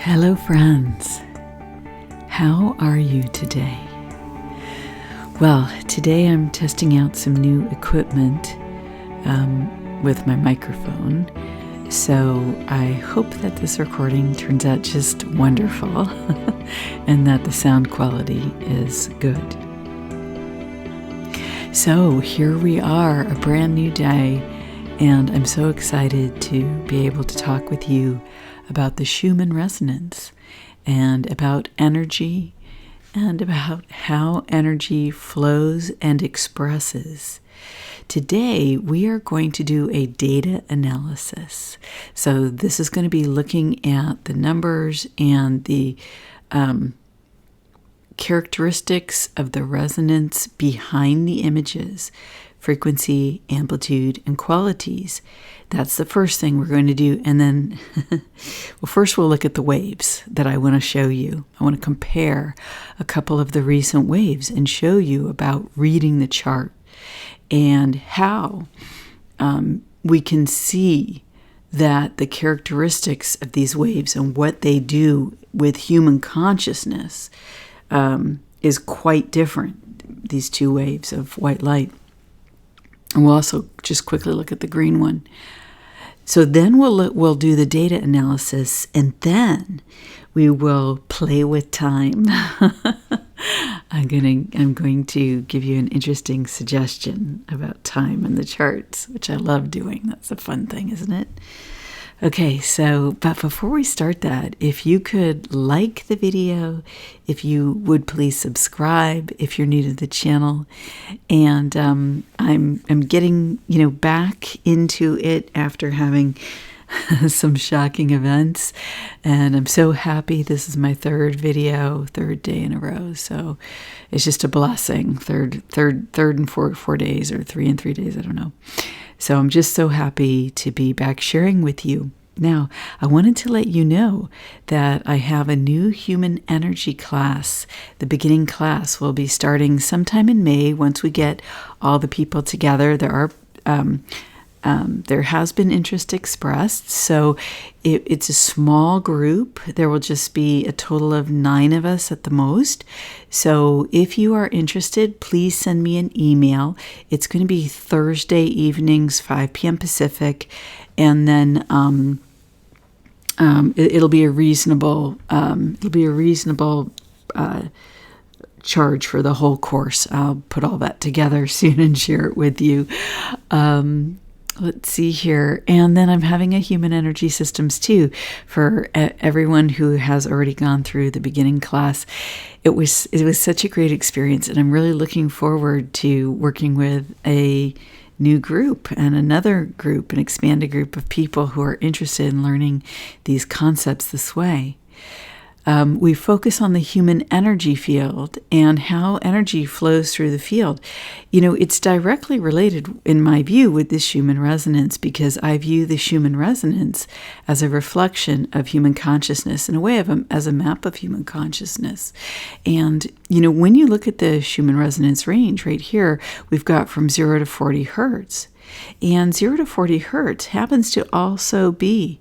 Hello friends, how are you today? Well, today I'm testing out some new equipment with my microphone, so I hope that this recording turns out just wonderful and that the sound quality is good. So here we are, a brand new day, and I'm so excited to be able to talk with you about the Schumann resonance and about energy and about how energy flows and expresses. Today, we are going to do a data analysis. So this is going to be looking at the numbers and the characteristics of the resonance behind the images, frequency, amplitude, and qualities. That's the first thing we're going to do. And then, well, first we'll look at the waves that I want to show you. I want to compare a couple of the recent waves and show you about reading the chart and how we can see that the characteristics of these waves and what they do with human consciousness is quite different, these two waves of white light. And we'll also just quickly look at the green one. So then we'll do the data analysis, and then we will play with time. I'm going to give you an interesting suggestion about time in the charts, which I love doing. That's a fun thing, isn't it? Okay, but before we start that, if you could like the video, if you would please subscribe if you're new to the channel. And I'm getting, back into it after having some shocking events. And I'm so happy. This is my third day in a row. So it's just a blessing. Third and four days, or 3 and 3 days, I don't know. So I'm just so happy to be back sharing with you. Now, I wanted to let you know that I have a new human energy class. The beginning class will be starting sometime in May once we get all the people together. There has been interest expressed, so it's a small group. There will just be a total of 9 of us at the most. So if you are interested, please send me an email. It's going to be Thursday evenings, 5 p.m. Pacific, and then it'll be a reasonable charge for the whole course. I'll put all that together soon and share it with you. Let's see here. And then I'm having a human energy systems too for everyone who has already gone through the beginning class. It was such a great experience, and I'm really looking forward to working with a new group and another group, an expanded group of people who are interested in learning these concepts this way. We focus on the human energy field and how energy flows through the field. It's directly related, in my view, with the Schumann resonance, because I view the Schumann resonance as a reflection of human consciousness, in a way as a map of human consciousness. And, when you look at the Schumann resonance range right here, we've got from 0 to 40 hertz. And 0 to 40 hertz happens to also be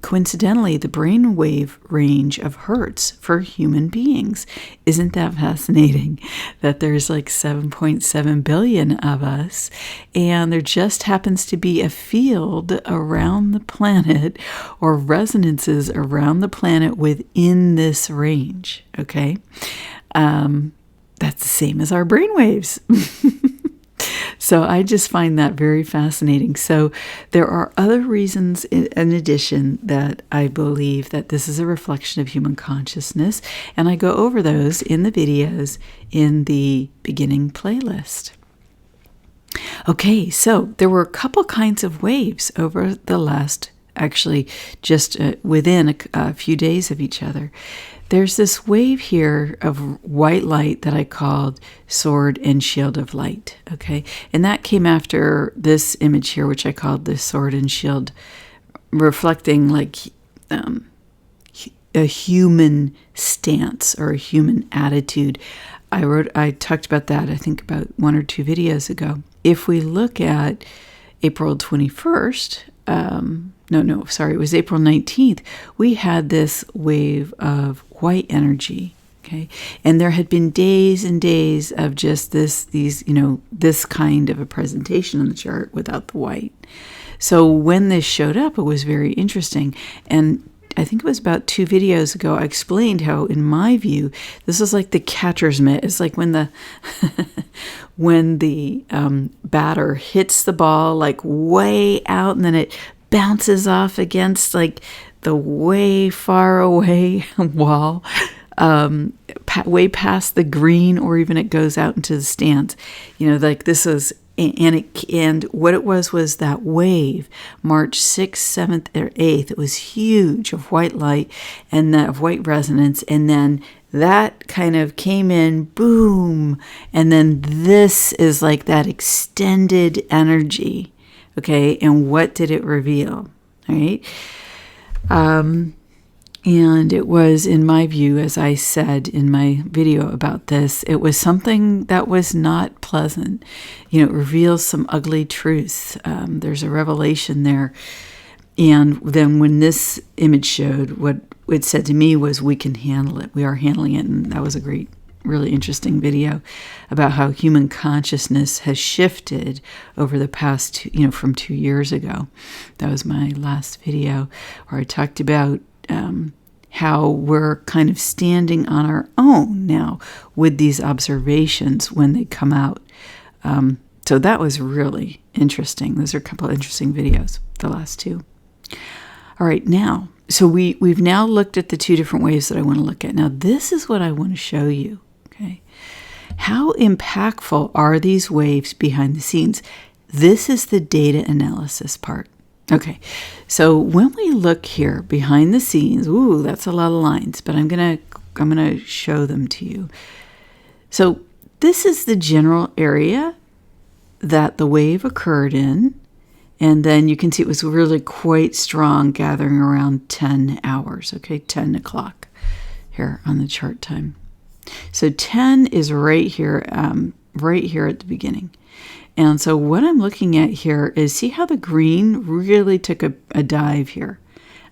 coincidentally the brainwave range of hertz for human beings. Isn't that fascinating that there's like 7.7 billion of us, and there just happens to be a field around the planet, or resonances around the planet within this range, okay? That's the same as our brainwaves. So I just find that very fascinating. So there are other reasons in addition that I believe that this is a reflection of human consciousness, and I go over those in the videos in the beginning playlist. Okay, so there were a couple kinds of waves over the last, actually just within a few days of each other. There's this wave here of white light that I called sword and shield of light, okay? And that came after this image here, which I called the sword and shield, reflecting like a human stance or a human attitude. I talked about that, I think, about 1 or 2 videos ago. If we look at April 21st, it was April 19th, we had this wave of white energy. Okay. And there had been days and days of just this kind of a presentation on the chart without the white. So when this showed up, it was very interesting. And I think it was about 2 videos ago, I explained how, in my view, this is like the catcher's mitt. It's like when the batter hits the ball like way out, and then it bounces off against like the way far away wall, way past the green, or even it goes out into the stands. Like this is. And what it was that wave, March 6th, 7th, or 8th, it was huge of white light and that of white resonance. And then that kind of came in, boom. And then this is like that extended energy. Okay. And what did it reveal? All right. And it was, in my view, as I said in my video about this, it was something that was not pleasant. It reveals some ugly truths. There's a revelation there. And then when this image showed, what it said to me was, we can handle it. We are handling it. And that was a great, really interesting video about how human consciousness has shifted over the past, from 2 years ago. That was my last video where I talked about how we're kind of standing on our own now with these observations when they come out. So that was really interesting. Those are a couple of interesting videos, the last 2. All right, now, so we've now looked at the 2 different waves that I want to look at. Now, this is what I want to show you, okay? How impactful are these waves behind the scenes? This is the data analysis part. Okay, so when we look here behind the scenes, ooh, that's a lot of lines, but I'm gonna show them to you. So this is the general area that the wave occurred in, and then you can see it was really quite strong, gathering around 10 hours. Okay, 10 o'clock here on the chart time. So 10 is right here at the beginning. And so what I'm looking at here is, see how the green really took a dive here.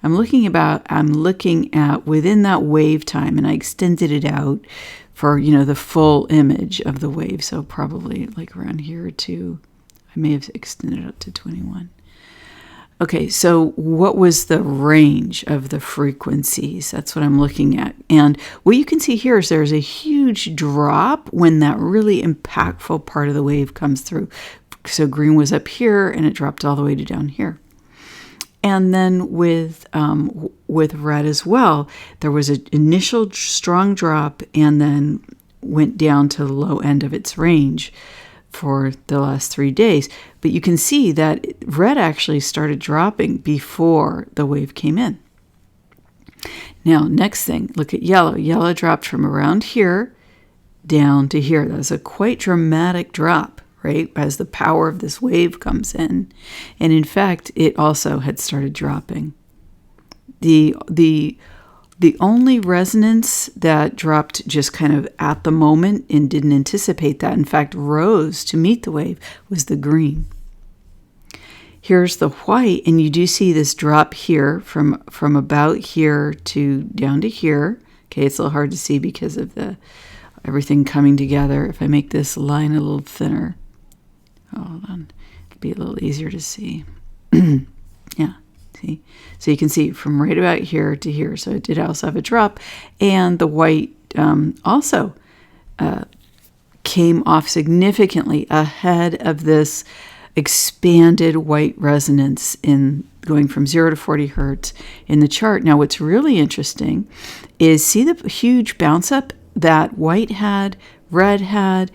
I'm looking at within that wave time, and I extended it out for, the full image of the wave. So probably like around here to, I may have extended up to 21. Okay, so what was the range of the frequencies? That's what I'm looking at. And what you can see here is there's a huge drop when that really impactful part of the wave comes through. So green was up here and it dropped all the way to down here. And then with red as well, there was an initial strong drop and then went down to the low end of its range for the last 3 days. But you can see that red actually started dropping before the wave came in. Now, next thing, look at yellow. Yellow dropped from around here down to here. That's a quite dramatic drop, right? As the power of this wave comes in. And in fact, it also had started dropping. The only resonance that dropped just kind of at the moment and didn't anticipate that, in fact, rose to meet the wave, was the green. Here's the white, and you do see this drop here from about here to down to here. Okay, it's a little hard to see because of everything coming together. If I make this line a little thinner, hold on, it'll be a little easier to see. Yeah. See? So you can see from right about here to here. So it did also have a drop, and the white also came off significantly ahead of this expanded white resonance in going from 0 to 40 hertz in the chart. Now, what's really interesting is see the huge bounce up that white had, red had,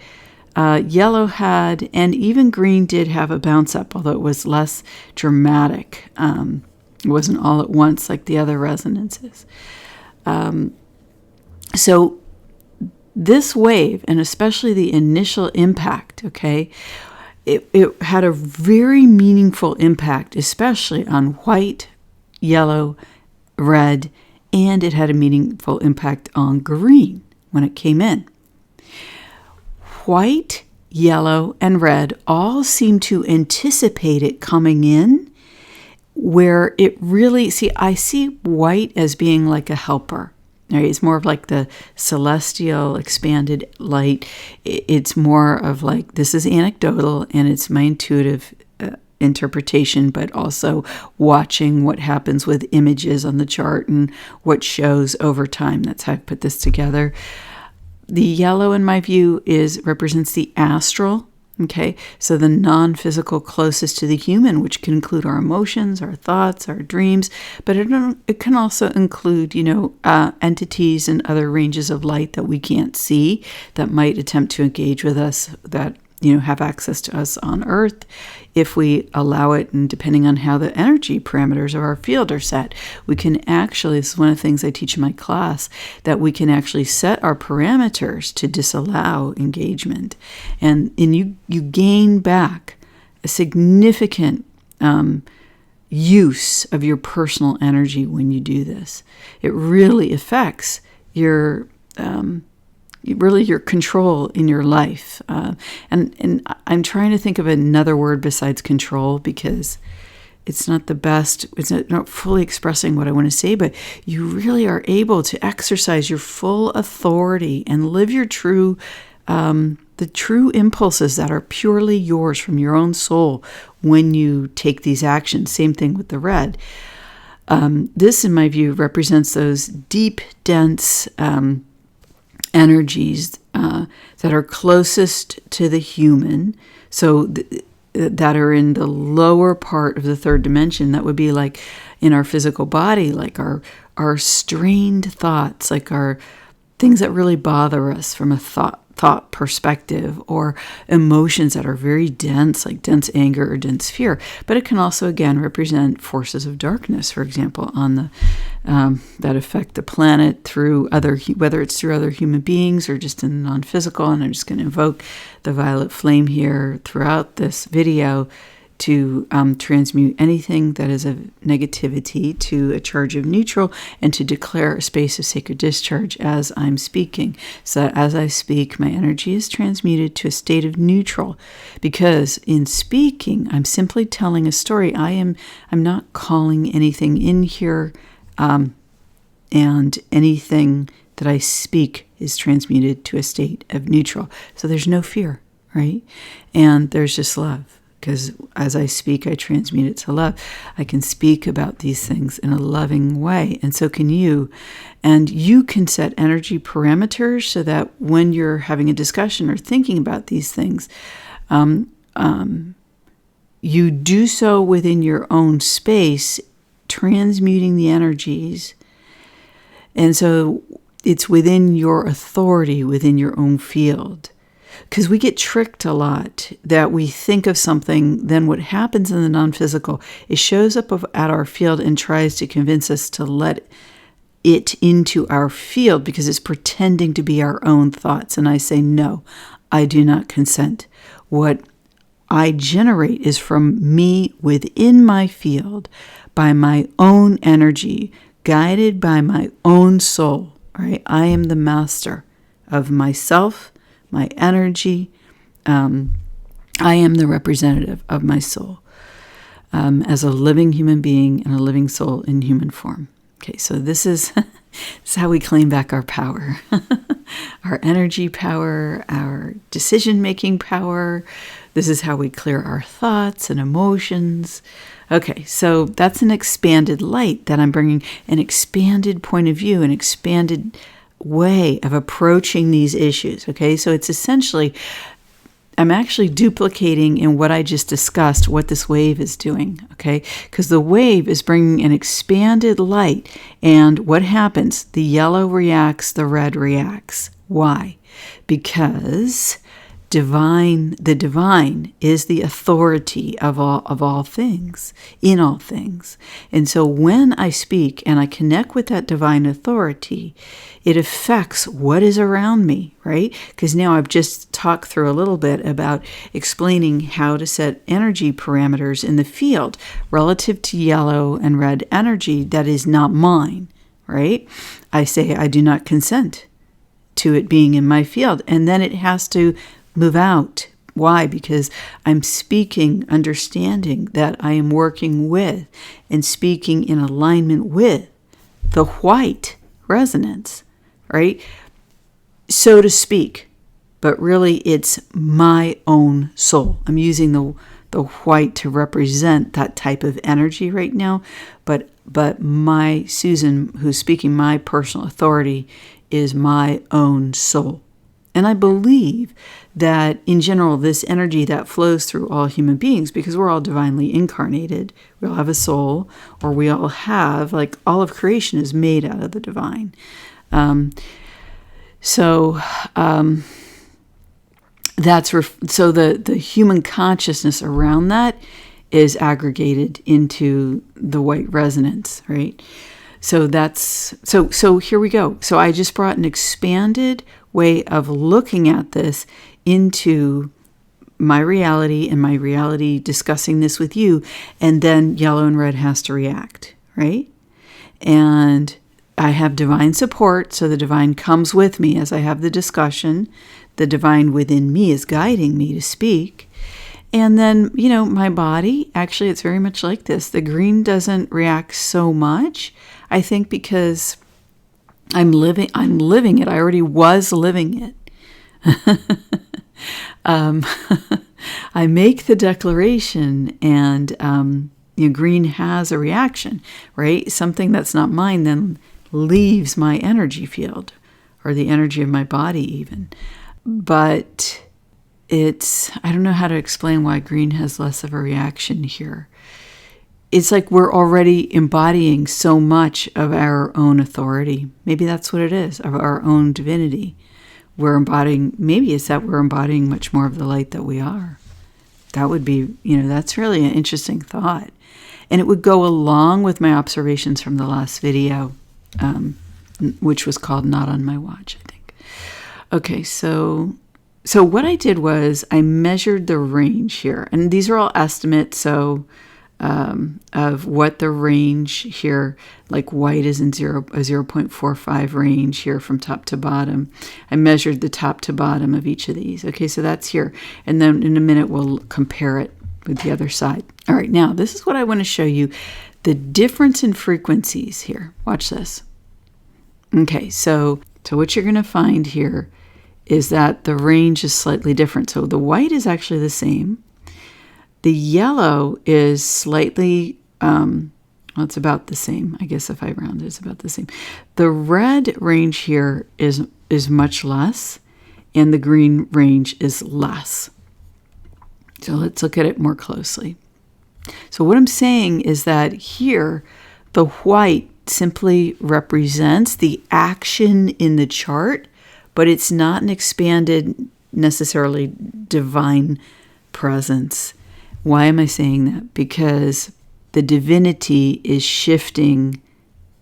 yellow had, and even green did have a bounce up, although it was less dramatic. It wasn't all at once like the other resonances. So this wave, and especially the initial impact, okay, it had a very meaningful impact, especially on white, yellow, red, and it had a meaningful impact on green when it came in. White, yellow, and red all seem to anticipate it coming in where it really, I see white as being like a helper. Right? It's more of like the celestial expanded light. It's more of like, this is anecdotal and it's my intuitive interpretation, but also watching what happens with images on the chart and what shows over time. That's how I put this together. The yellow, in my view, represents the astral. Okay, so the non-physical closest to the human, which can include our emotions, our thoughts, our dreams, but it can also include, entities and other ranges of light that we can't see that might attempt to engage with us, that have access to us on Earth if we allow it. And depending on how the energy parameters of our field are set, we can actually, this is one of the things I teach in my class, that we can actually set our parameters to disallow engagement. And you gain back a significant use of your personal energy when you do this. It really affects your control in your life. And I'm trying to think of another word besides control, because it's not the best, it's not fully expressing what I want to say, but you really are able to exercise your full authority and live your the true impulses that are purely yours from your own soul when you take these actions. Same thing with the red. This, in my view, represents those deep, dense energies that are closest to the human, so that are in the lower part of the third dimension. That would be like in our physical body, like our strained thoughts, like our things that really bother us from a thought perspective, or emotions that are very dense, like dense anger or dense fear. But it can also, again, represent forces of darkness, for example, on the that affect the planet through whether it's through other human beings or just in non-physical. And I'm just going to invoke the violet flame here throughout this video to transmute anything that is of negativity to a charge of neutral, and to declare a space of sacred discharge as I'm speaking. So that as I speak, my energy is transmuted to a state of neutral, because in speaking, I'm simply telling a story. I'm not calling anything in here, and anything that I speak is transmuted to a state of neutral. So there's no fear, right? And there's just love. Because as I speak, I transmute it to love. I can speak about these things in a loving way, and so can you. And you can set energy parameters so that when you're having a discussion or thinking about these things, you do so within your own space, transmuting the energies. And so it's within your authority, within your own field. Because we get tricked a lot that we think of something, then what happens in the non-physical, it shows up at our field and tries to convince us to let it into our field because it's pretending to be our own thoughts. And I say, no, I do not consent. What I generate is from me within my field by my own energy, guided by my own soul, right? I am the master of myself, my energy. I am the representative of my soul as a living human being and a living soul in human form. Okay, so this is how we claim back our power, our energy power, our decision-making power. This is how we clear our thoughts and emotions. Okay, so that's an expanded light that I'm bringing, an expanded point of view, an expanded way of approaching these issues. Okay, so it's essentially, I'm actually duplicating in what I just discussed what this wave is doing. Okay, because the wave is bringing an expanded light, and what happens? The yellow reacts, the red reacts. Why? Because the divine is the authority of all things, in all things. And so when I speak and I connect with that divine authority, it affects what is around me, right? Because now I've just talked through a little bit about explaining how to set energy parameters in the field relative to yellow and red energy that is not mine, right? I say I do not consent to it being in my field, and then it has to move out Why? Because I'm speaking, understanding that I am working with and speaking in alignment with the white resonance, right? So to speak, but really it's my own soul. I'm using the white to represent that type of energy right now, but my Susan, who's speaking my personal authority, is my own soul. And I believe that in general, this energy that flows through all human beings, because we're all divinely incarnated, we all have a soul, or we all have, like, all of creation is made out of the divine. So the human consciousness around that is aggregated into the white resonance, right? So here we go. So I just brought an expanded way of looking at this into my reality, and my reality discussing this with you, and then yellow and red has to react, right? And I have divine support, so the divine comes with me as I have the discussion. The divine within me is guiding me to speak. And then, my body, actually, it's very much like this. The green doesn't react so much, I think, because I'm living it. I already was living it. I make the declaration, and green has a reaction, right? Something that's not mine then leaves my energy field, or the energy of my body even. But I don't know how to explain why green has less of a reaction here. It's like we're already embodying so much of our own authority. Maybe that's what it is, of our own divinity. Maybe it's that we're embodying much more of the light that we are. That would be, that's really an interesting thought. And it would go along with my observations from the last video, which was called Not on My Watch, I think. Okay, so what I did was I measured the range here. And these are all estimates, so of what the range here, like white is in a 0.45 range here from top to bottom. I measured the top to bottom of each of these. Okay, so that's here. And then in a minute, we'll compare it with the other side. All right, now this is what I want to show you, the difference in frequencies here. Watch this. Okay, so what you're going to find here is that the range is slightly different. So the white is actually the same. The yellow is slightly, it's about the same. I guess if I round it, it's about the same. The red range here is much less, and the green range is less. So let's look at it more closely. So what I'm saying is that here, the white simply represents the action in the chart, but it's not an expanded, necessarily divine presence. Why am I saying that? Because the divinity is shifting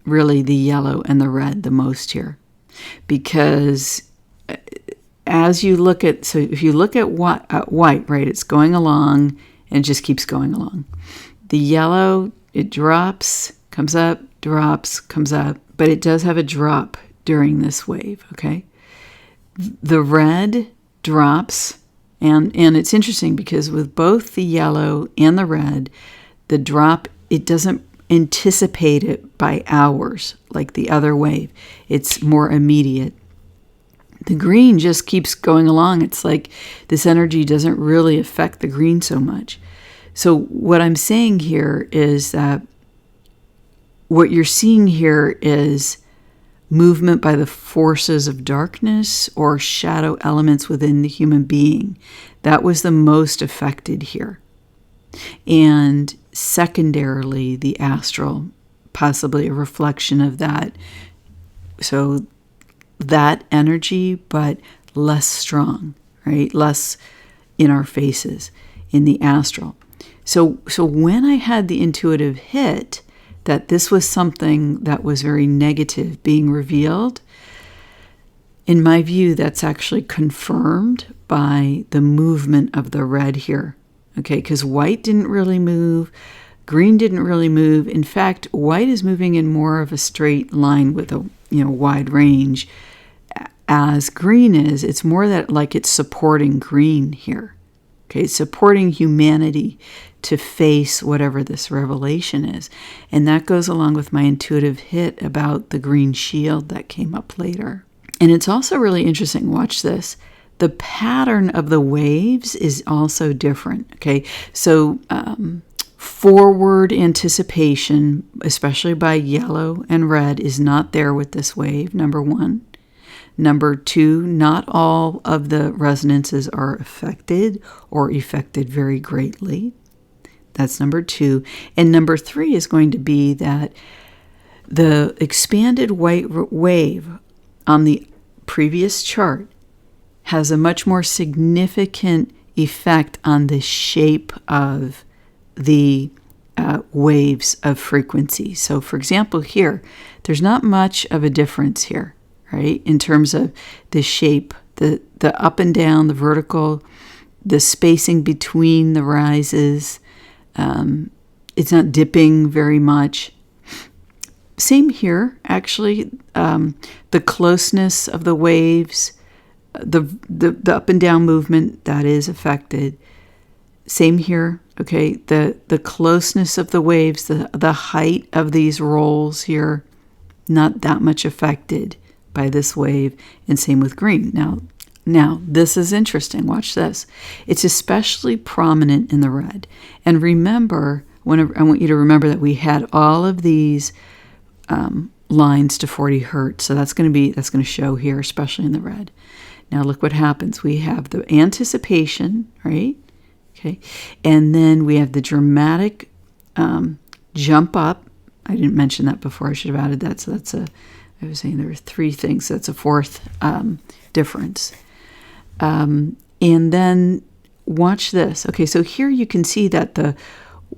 really the yellow and the red the most here. Because as you look at, so if you look at white, right, it's going along and it just keeps going along. The yellow, it drops, comes up, drops, comes up, but it does have a drop during this wave, okay? The red drops, and it's interesting because with both the yellow and the red, the drop, it doesn't anticipate it by hours like the other wave. It's more immediate. The green just keeps going along. It's like this energy doesn't really affect the green so much. So what I'm saying here is that what you're seeing here is movement by the forces of darkness or shadow elements within the human being. That was the most affected here. And secondarily, the astral, possibly a reflection of that. So that energy, but less strong, right? Less in our faces in the astral. So when I had the intuitive hit that this was something that was very negative being revealed, in my view, that's actually confirmed by the movement of the red here. Okay, because white didn't really move, green didn't really move. In fact, white is moving in more of a straight line with a wide range. As green is, it's more that like it's supporting green here. Okay, supporting humanity to face whatever this revelation is. And that goes along with my intuitive hit about the green shield that came up later. And it's also really interesting, watch this. The pattern of the waves is also different. Okay, so forward anticipation, especially by yellow and red, is not there with this wave, number one. Number two, not all of the resonances are affected or affected very greatly. That's number two. And number three is going to be that the expanded white wave on the previous chart has a much more significant effect on the shape of the waves of frequency. So for example, here, there's not much of a difference here, right? In terms of the shape, the up and down, the vertical, the spacing between the rises. It's not dipping very much. Same here, actually. The closeness of the waves, the up and down movement, that is affected. Same here, okay? The closeness of the waves, the height of these rolls here, not that much affected by this wave, and same with green. Now, this is interesting. Watch this. It's especially prominent in the red. And remember, I want you to remember that we had all of these lines to 40 hertz. So that's going to show here, especially in the red. Now look what happens. We have the anticipation, right? Okay, and then we have the dramatic jump up. I didn't mention that before. I should have added that. So I was saying there were three things. That's a fourth difference. And then watch this. Okay, so here you can see that the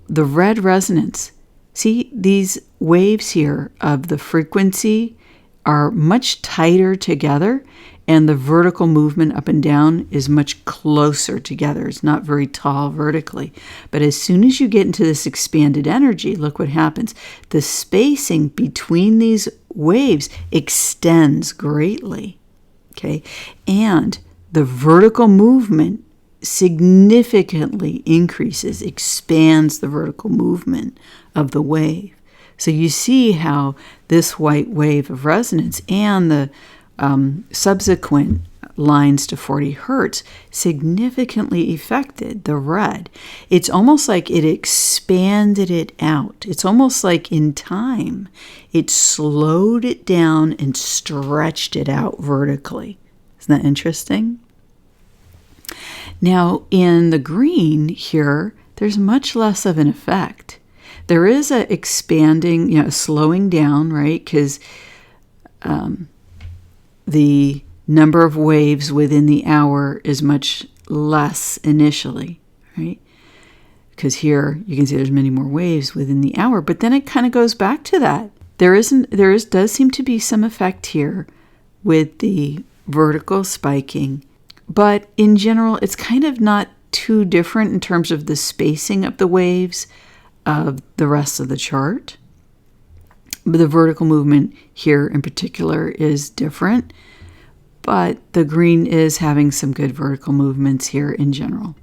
red resonance, see these waves here of the frequency are much tighter together, and the vertical movement up and down is much closer together. It's not very tall vertically. But as soon as you get into this expanded energy, look what happens. The spacing between these waves extends greatly. Okay, and the vertical movement significantly increases, expands the vertical movement of the wave. So you see how this white wave of resonance and the subsequent lines to 40 hertz significantly affected the red. It's almost like it expanded it out. It's almost like in time, it slowed it down and stretched it out vertically. Isn't that interesting? Now, in the green here, there's much less of an effect. There is a expanding, a slowing down, right? Because the number of waves within the hour is much less initially, right? Because here you can see there's many more waves within the hour, but then it kind of goes back to that. Does seem to be some effect here with the vertical spiking, but in general, it's kind of not too different in terms of the spacing of the waves of the rest of the chart. But the vertical movement here in particular is different, but the green is having some good vertical movements here in general.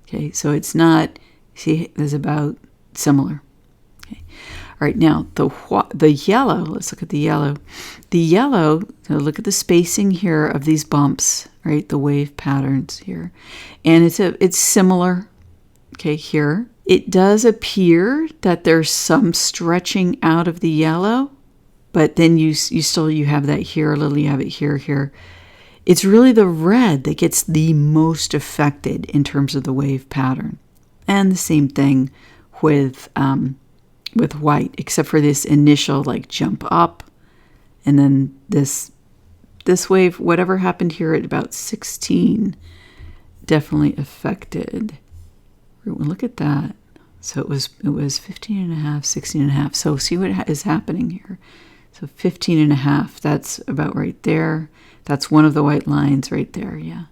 Okay, so it's not, see, there's about similar. Okay. All right, now the yellow, let's look at the yellow. The yellow, so look at the spacing here of these bumps, right? The wave patterns here. And it's similar, okay, here. It does appear that there's some stretching out of the yellow, but then you have that here a little, you have it here. It's really the red that gets the most affected in terms of the wave pattern. And the same thing with white, except for this initial like jump up, and then this wave, whatever happened here at about 16, definitely affected. Look at that. So it was 15 and a half, 16 and a half. So see what is happening here. So 15 and a half, that's about right there. That's one of the white lines right there, yeah.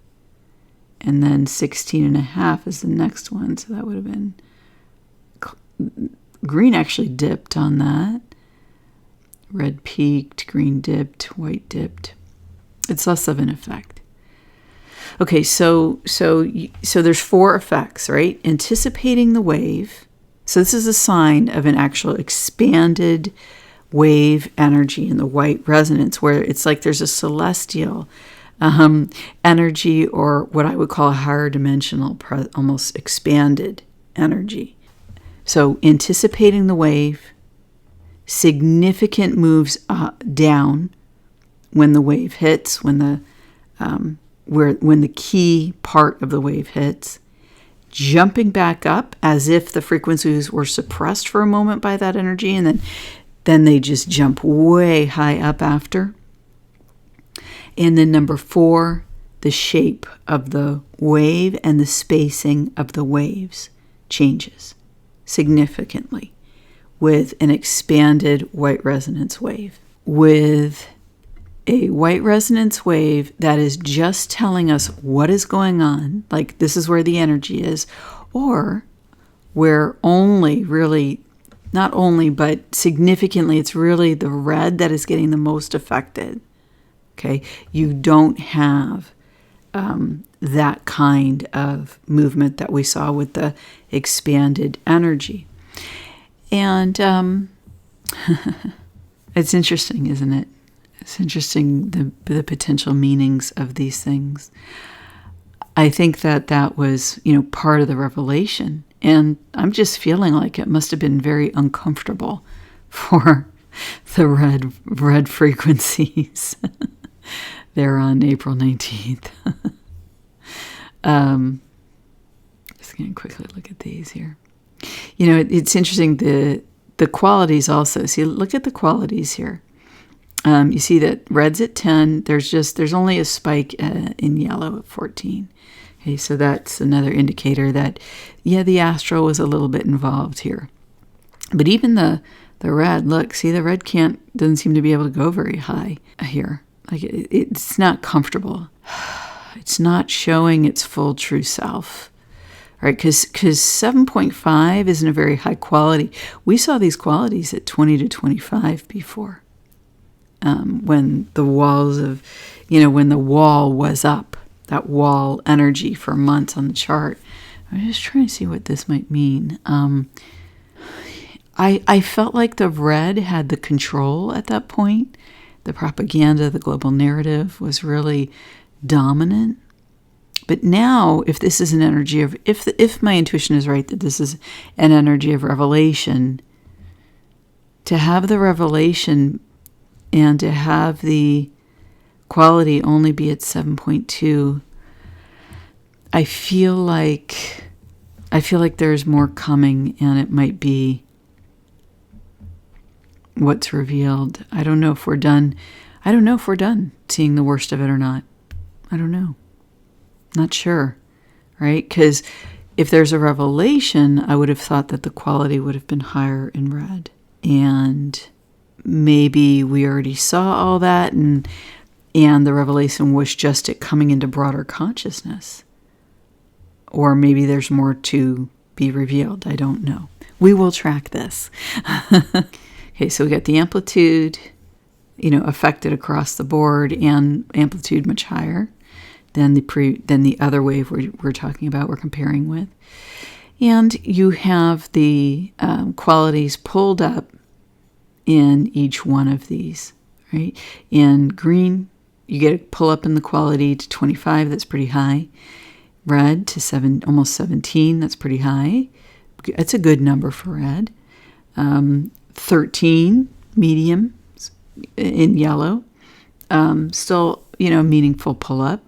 And then 16 and a half is the next one. So that would have been, green actually dipped on that. Red peaked, green dipped, white dipped. It's less of an effect. Okay, so there's 4 effects, right? Anticipating the wave. So this is a sign of an actual expanded wave energy in the white resonance, where it's like there's a celestial energy, or what I would call a higher dimensional, almost expanded energy. So anticipating the wave, significant moves down when the wave hits, when the key part of the wave hits, jumping back up as if the frequencies were suppressed for a moment by that energy, and then they just jump way high up after. And then number 4, the shape of the wave and the spacing of the waves changes significantly with an expanded white resonance wave. With a white resonance wave that is just telling us what is going on, like this is where the energy is, or where only really, not only, but significantly, it's really the red that is getting the most affected. Okay, you don't have that kind of movement that we saw with the expanded energy. And it's interesting, isn't it? It's interesting, the potential meanings of these things. I think that was, part of the revelation. And I'm just feeling like it must have been very uncomfortable for the red frequencies there on April 19th. Just going to quickly look at these here. It's interesting, the qualities also. See, look at the qualities here. You see that red's at 10. There's only a spike in yellow at 14. Okay, so that's another indicator that, the astral was a little bit involved here. But even the red, look, see, the red doesn't seem to be able to go very high here. Like it's not comfortable. It's not showing its full true self. Right, because 7.5 isn't a very high quality. We saw these qualities at 20 to 25 before. When the walls of, when the wall was up, that wall energy for months on the chart. I'm just trying to see what this might mean. I felt like the red had the control at that point. The propaganda, the global narrative was really dominant. But now, if this is an energy of, if my intuition is right, that this is an energy of revelation, to have the revelation and to have the quality only be at 7.2, I feel like there's more coming, and it might be what's revealed. I don't know if we're done. I don't know if we're done seeing the worst of it or not. I don't know. Not sure, right? Because if there's a revelation, I would have thought that the quality would have been higher in red. And maybe we already saw all that, and the revelation was just it coming into broader consciousness. Or maybe there's more to be revealed. I don't know. We will track this. Okay, so we got the amplitude, affected across the board, and amplitude much higher than the other wave we're talking about, we're comparing with. And you have the qualities pulled up in each one of these, right? In green, you get a pull up in the quality to 25, that's pretty high. Red to almost 17, that's pretty high. That's a good number for red. 13, medium in yellow. Still, meaningful pull up.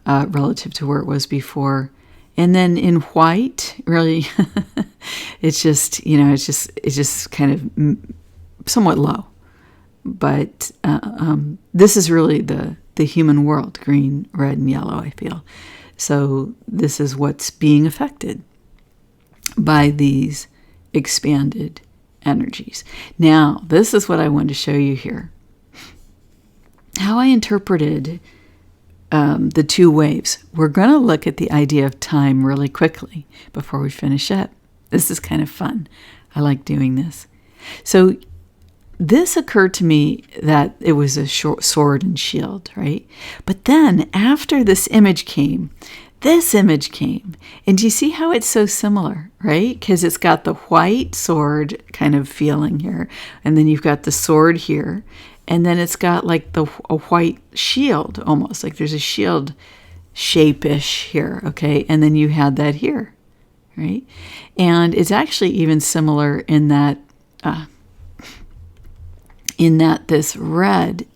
Relative to where it was before. And then in white, really, it's just kind of somewhat low. But this is really the human world, green, red, and yellow, I feel. So this is what's being affected by these expanded energies. Now, this is what I wanted to show you here. How I interpreted the 2 waves. We're going to look at the idea of time really quickly before we finish up. This is kind of fun. I like doing this. So this occurred to me that it was a short sword and shield, right? But then after this image came, and do you see how it's so similar, right? Because it's got the white sword kind of feeling here, and then you've got the sword here, and then it's got like a white shield, almost like there's a shield shape-ish here, okay? And then you had that here, right? And it's actually even similar in that this red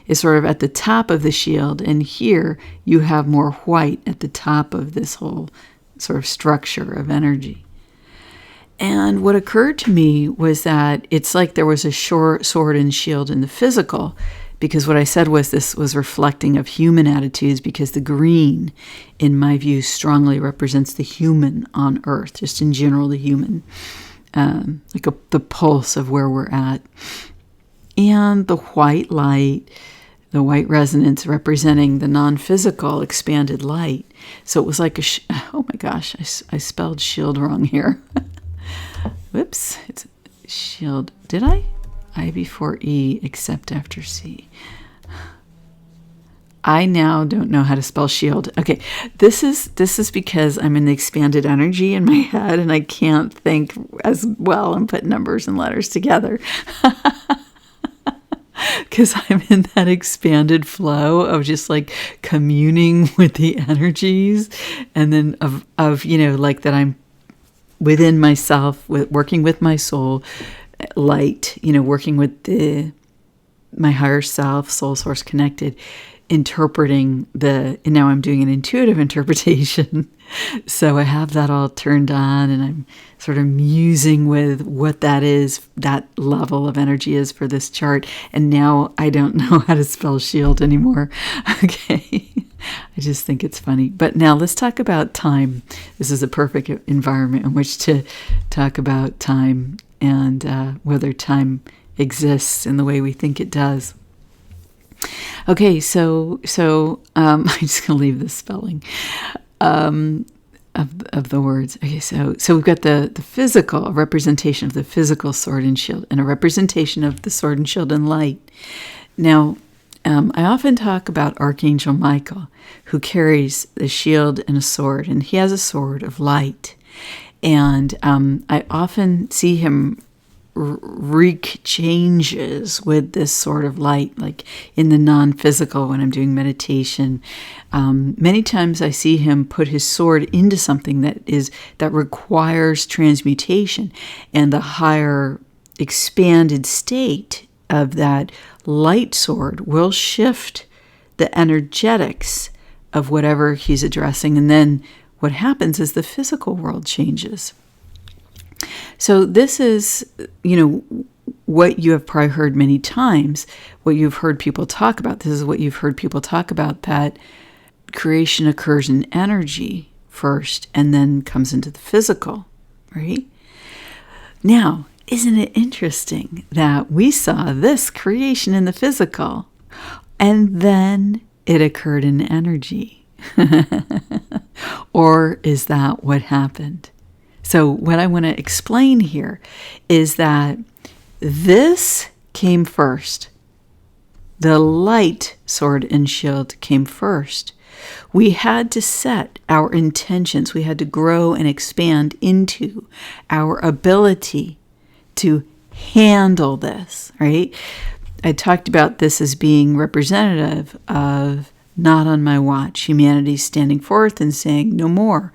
is sort of at the top of the shield, and here you have more white at the top of this whole sort of structure of energy. And what occurred to me was that it's like there was a short sword and shield in the physical, because what I said was this was reflecting of human attitudes, because the green, in my view, strongly represents the human on Earth, just in general, the human, the pulse of where we're at. And the white light, the white resonance representing the non-physical expanded light. So it was like oh my gosh, I spelled shield wrong here. Whoops, it's shield. Did I? I before E except after C. I now don't know how to spell shield. Okay, this is because I'm in the expanded energy in my head and I can't think as well and put numbers and letters together. Because I'm in that expanded flow of just like communing with the energies, and then of like that I'm within myself, working with my soul light, working with my higher self, soul source connected, interpreting and now I'm doing an intuitive interpretation. So I have that all turned on, and I'm sort of musing with what that level of energy is for this chart. And now I don't know how to spell shield anymore. Okay. I just think it's funny. But now let's talk about time. This is a perfect environment in which to talk about time and whether time exists in the way we think it does. Okay, so I'm just going to leave the spelling of the words. Okay, so we've got the physical, a representation of the physical sword and shield, and a representation of the sword and shield and light. Now, I often talk about Archangel Michael, who carries a shield and a sword, and he has a sword of light. And I often see him wreak changes with this sort of light, like in the non-physical when I'm doing meditation. Many times I see him put his sword into something that requires transmutation, and the higher expanded state of that light sword will shift the energetics of whatever he's addressing, and then what happens is the physical world changes. So this is, what you have probably heard many times, what you've heard people talk about. This is what you've heard people talk about, that creation occurs in energy first and then comes into the physical, right? Now, isn't it interesting that we saw this creation in the physical and then it occurred in energy? Or is that what happened? So what I want to explain here is that this came first. The light sword and shield came first. We had to set our intentions. We had to grow and expand into our ability to handle this, right? I talked about this as being representative of not on my watch. Humanity standing forth and saying no more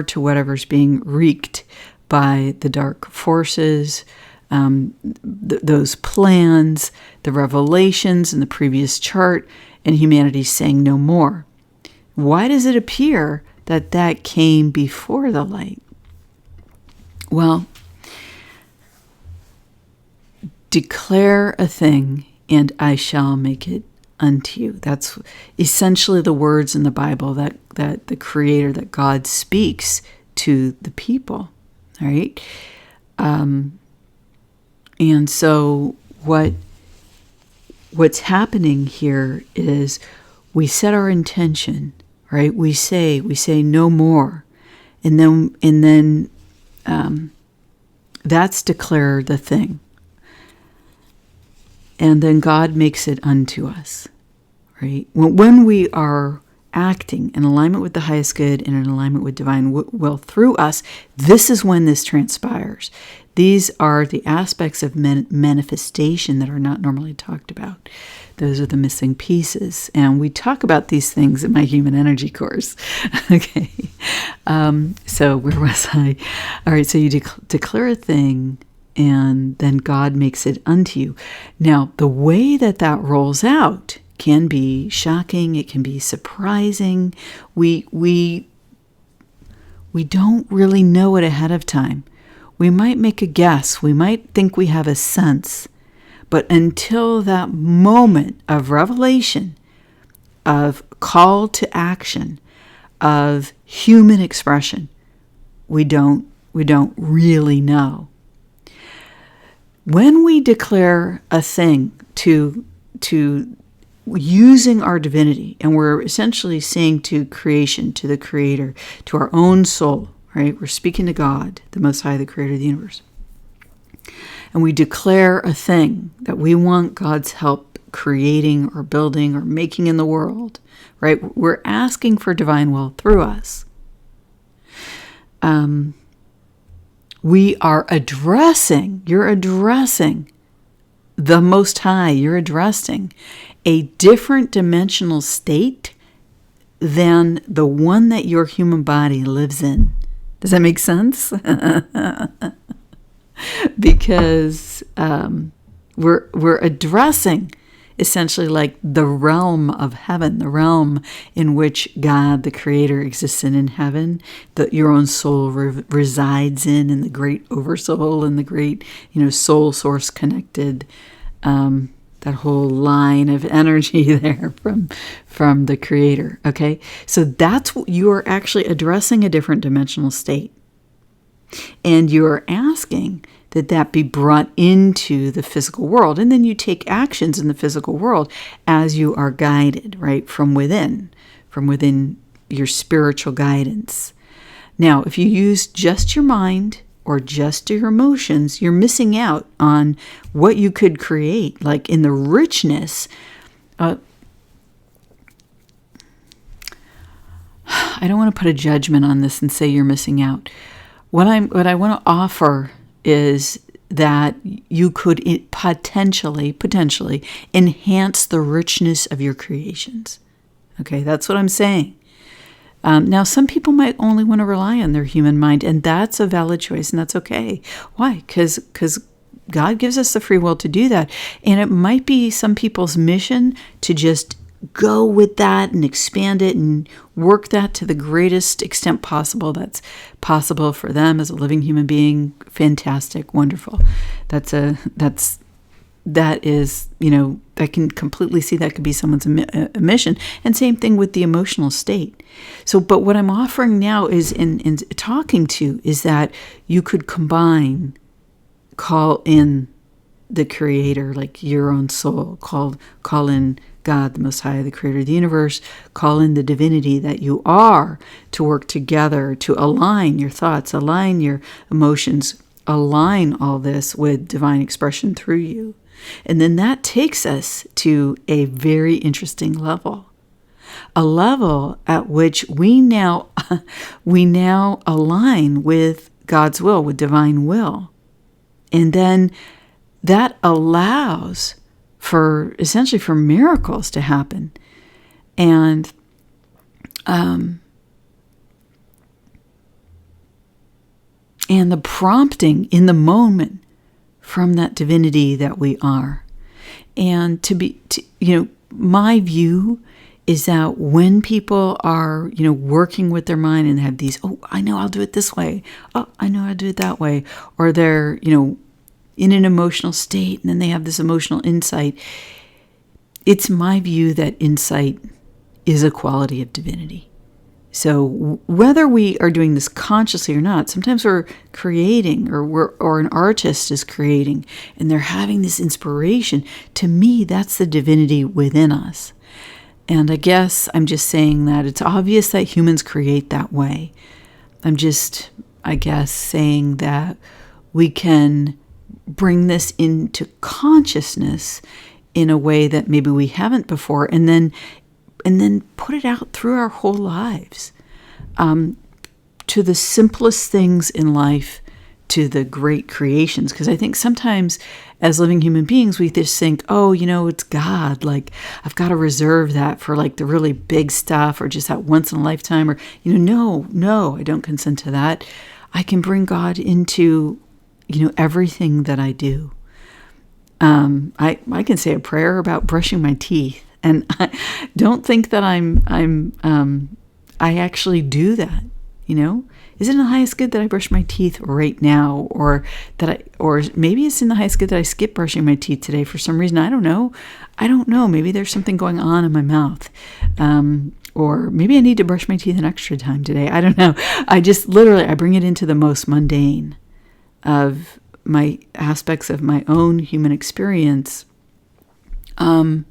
to whatever's being wreaked by the dark forces, those plans, the revelations in the previous chart, and humanity saying no more. Why does it appear that came before the light? Well, declare a thing and I shall make it unto you. That's essentially the words in the Bible that the Creator, that God speaks to the people, right? And so what's happening here is we set our intention, right? We say no more, and then that's declare the thing. and then God makes it unto us, right? When we are acting in alignment with the highest good and in alignment with divine will through us, this is when this transpires. These are the aspects of manifestation that are not normally talked about. Those are the missing pieces. And we talk about these things in my human energy course. Okay. So where was I? All right. So you declare a thing, and then God makes it unto you. Now, the way that rolls out can be shocking. It can be surprising. We don't really know it ahead of time. We might make a guess. We might think we have a sense. But until that moment of revelation, of call to action, of human expression, we don't really know. When we declare a thing to using our divinity, and we're essentially saying to creation, to the Creator, to our own soul, right? We're speaking to God, the Most High, the Creator of the universe. And we declare a thing that we want God's help creating or building or making in the world, right? We're asking for divine will through us. We are you're addressing the Most High. You're addressing a different dimensional state than the one that your human body lives in. Does that make sense? Because we're addressing essentially like the realm of heaven, the realm in which God, the Creator, exists in heaven, that your own soul resides in the great oversoul and the great, soul source connected, that whole line of energy there from the Creator. Okay, so that's what you are actually addressing, a different dimensional state, and you are asking that be brought into the physical world. And then you take actions in the physical world as you are guided, right? From within your spiritual guidance. Now, if you use just your mind or just your emotions, you're missing out on what you could create, like in the richness. I don't want to put a judgment on this and say you're missing out. What I want to offer is that you could potentially enhance the richness of your creations. Okay, that's what I'm saying. Now, some people might only want to rely on their human mind, and that's a valid choice, and that's okay. Why? Because God gives us the free will to do that. And it might be some people's mission to just go with that and expand it and work that to the greatest extent possible that's possible for them as a living human being. Fantastic, wonderful. That is, I can completely see that could be someone's mission. And same thing with the emotional state. So, but what I'm offering now is in talking to is that you could call in the Creator, like your own soul, call in God, the Most High, the Creator of the universe, call in the divinity that you are to work together, to align your thoughts, align your emotions, align all this with divine expression through you. And then that takes us to a very interesting level, a level at which we now align with God's will, with divine will. And then that allows for essentially for miracles to happen. And the prompting in the moment from that divinity that we are. And my view is that when people are, working with their mind and have these, I know I'll do it this way. Oh, I know I'll do it that way. Or they're, in an emotional state, and then they have this emotional insight. It's my view that insight is a quality of divinity. So whether we are doing this consciously or not, sometimes we're creating, or an artist is creating, and they're having this inspiration. To me, that's the divinity within us. And I guess I'm just saying that it's obvious that humans create that way. I'm just, saying that we can bring this into consciousness in a way that maybe we haven't before, and then put it out through our whole lives, to the simplest things in life, to the great creations. Because I think sometimes as living human beings, we just think, oh, it's God. Like, I've got to reserve that for like the really big stuff, or just that once in a lifetime, or, no, I don't consent to that. I can bring God into, everything that I do. I can say a prayer about brushing my teeth, and I don't think that I actually do that. Is it in the highest good that I brush my teeth right now, or maybe it's in the highest good that I skip brushing my teeth today for some reason? I don't know. Maybe there's something going on in my mouth. Or maybe I need to brush my teeth an extra time today. I don't know. I just I bring it into the most mundane of my aspects of my own human experience. And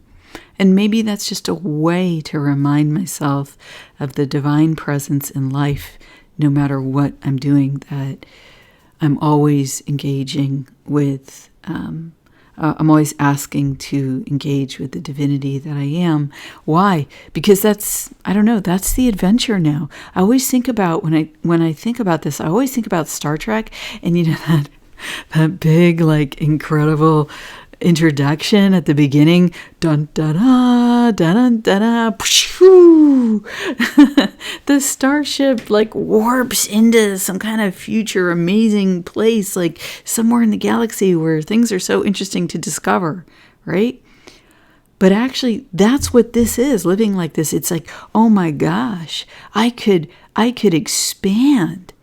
maybe that's just a way to remind myself of the divine presence in life, no matter what I'm doing, that I'm always engaging with, I'm always asking to engage with the divinity that I am. Why? Because that's the adventure now. I always think about, when I think about this, I always think about Star Trek, and that big, like, incredible introduction at the beginning, dun dun dun dun dun dun, the starship like warps into some kind of future amazing place, like somewhere in the galaxy where things are so interesting to discover, right? But actually, that's what this is, living like this. It's like, oh my gosh, I could expand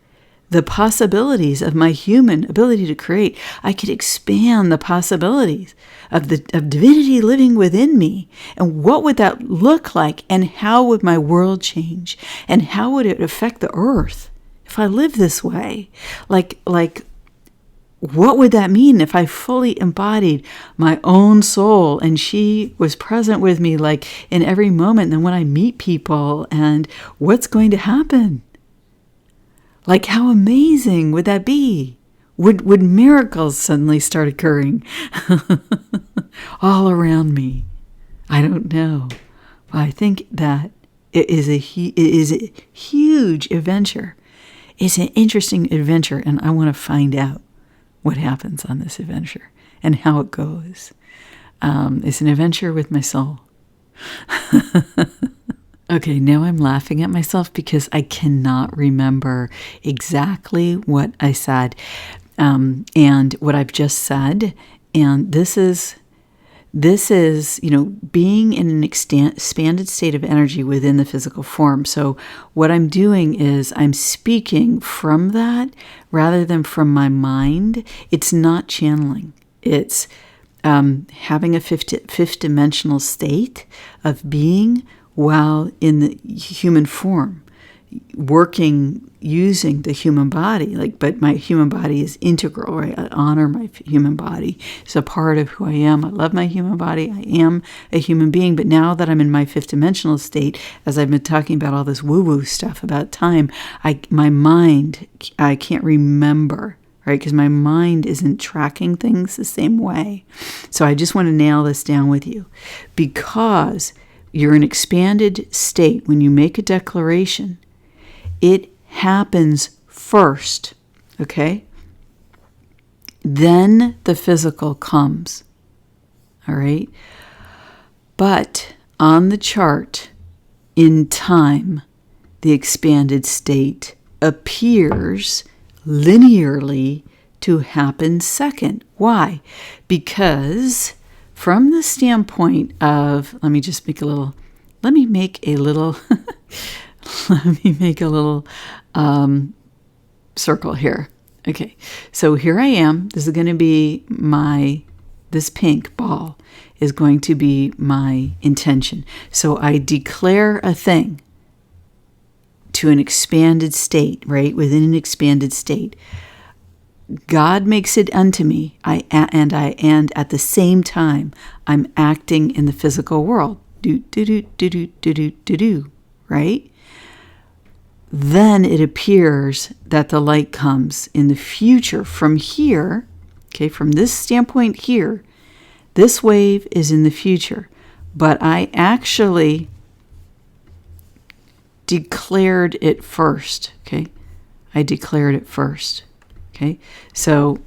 the possibilities of my human ability to create. I could expand the possibilities of divinity living within me. And what would that look like? And how would my world change? And how would it affect the earth if I live this way? Like what would that mean if I fully embodied my own soul and she was present with me, like in every moment? And then when I meet people, and what's going to happen? Like, how amazing would that be? Would miracles suddenly start occurring all around me? I don't know. But I think that it is a huge adventure. It's an interesting adventure, and I want to find out what happens on this adventure and how it goes. It's an adventure with my soul. Okay, now I'm laughing at myself because I cannot remember exactly what I said, and what I've just said. And this is, being in an expanded state of energy within the physical form. So what I'm doing is I'm speaking from that rather than from my mind. It's not channeling. It's having a fifth dimensional state of being while in the human form, working using the human body. But my human body is integral, right? I honor my human body. It's a part of who I am. I love my human body. I am a human being. But now that I'm in my fifth dimensional state, as I've been talking about all this woo-woo stuff about time, my mind, I can't remember, right? Because my mind isn't tracking things the same way. So I just want to nail this down with you, because you're in expanded state. When you make a declaration, it happens first, okay? Then the physical comes, all right? But on the chart, in time, the expanded state appears linearly to happen second. Why? Because from the standpoint of, let me make a little circle here. Okay, so here I am. This is going to be this pink ball is going to be my intention. So I declare a thing to an expanded state, right? Within an expanded state. God makes it unto me, and at the same time, I'm acting in the physical world. Do, right? Then it appears that the light comes in the future from here, Okay, from this standpoint here, this wave is in the future, but I actually declared it first. Okay, I declared it first. Okay, so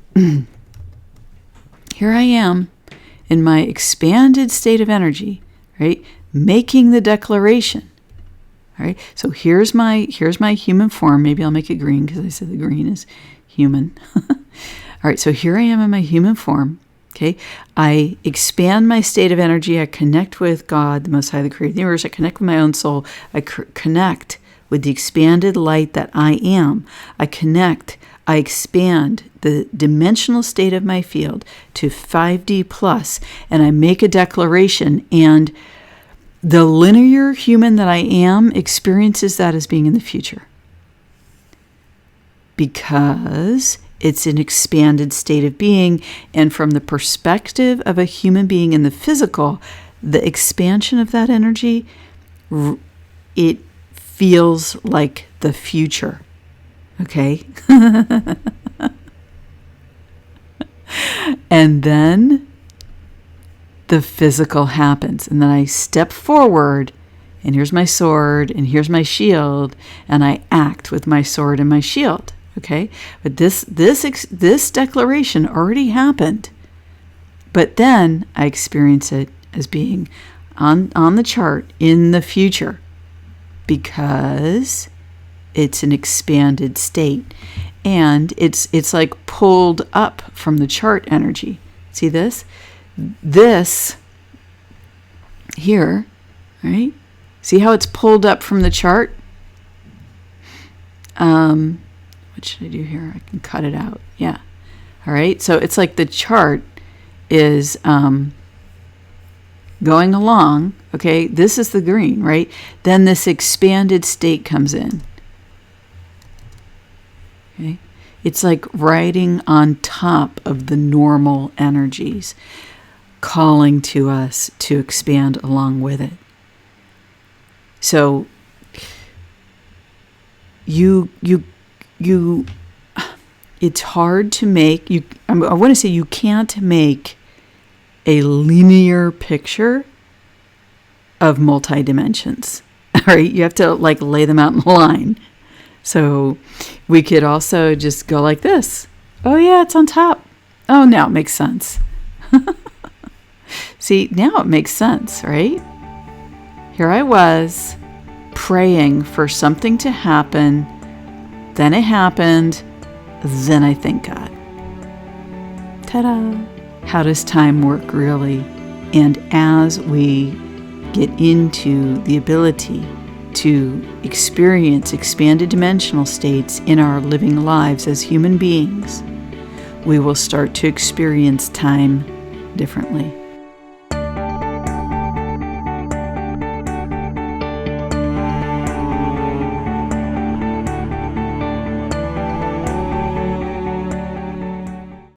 here I am in my expanded state of energy, right? Making the declaration. All right, so here's my human form. Maybe I'll make it green because I said the green is human. All right, so here I am in my human form. Okay, I expand my state of energy. I connect with God, the Most High, the Creator of the universe. I connect with my own soul. I connect with the expanded light that I am. I expand the dimensional state of my field to 5D plus, and I make a declaration, and the linear human that I am experiences that as being in the future. Because it's an expanded state of being, and from the perspective of a human being in the physical, the expansion of that energy, it feels like the future. Okay? And then the physical happens, and then I step forward, and here's my sword, and here's my shield, and I act with my sword and my shield. Okay, but this declaration already happened, but then I experience it as being on the chart in the future, because it's an expanded state, and it's like pulled up from the chart energy. See this here, right? See how it's pulled up from the chart? What should I do here? I can cut it out. Yeah. All right. So it's like the chart is going along. Okay. This is the green, right? Then this expanded state comes in. Okay. It's like riding on top of the normal energies, calling to us to expand along with it. So it's hard to make, I want to say you can't make a linear picture of multi-dimensions. All right, you have to like lay them out in a line. So we could also just go like this. Oh yeah, it's on top. Oh, now it makes sense. See, now it makes sense, right? Here I was praying for something to happen. Then it happened. Then I thank God. Ta-da! How does time work really? And as we get into the ability to experience expanded dimensional states in our living lives as human beings, we will start to experience time differently.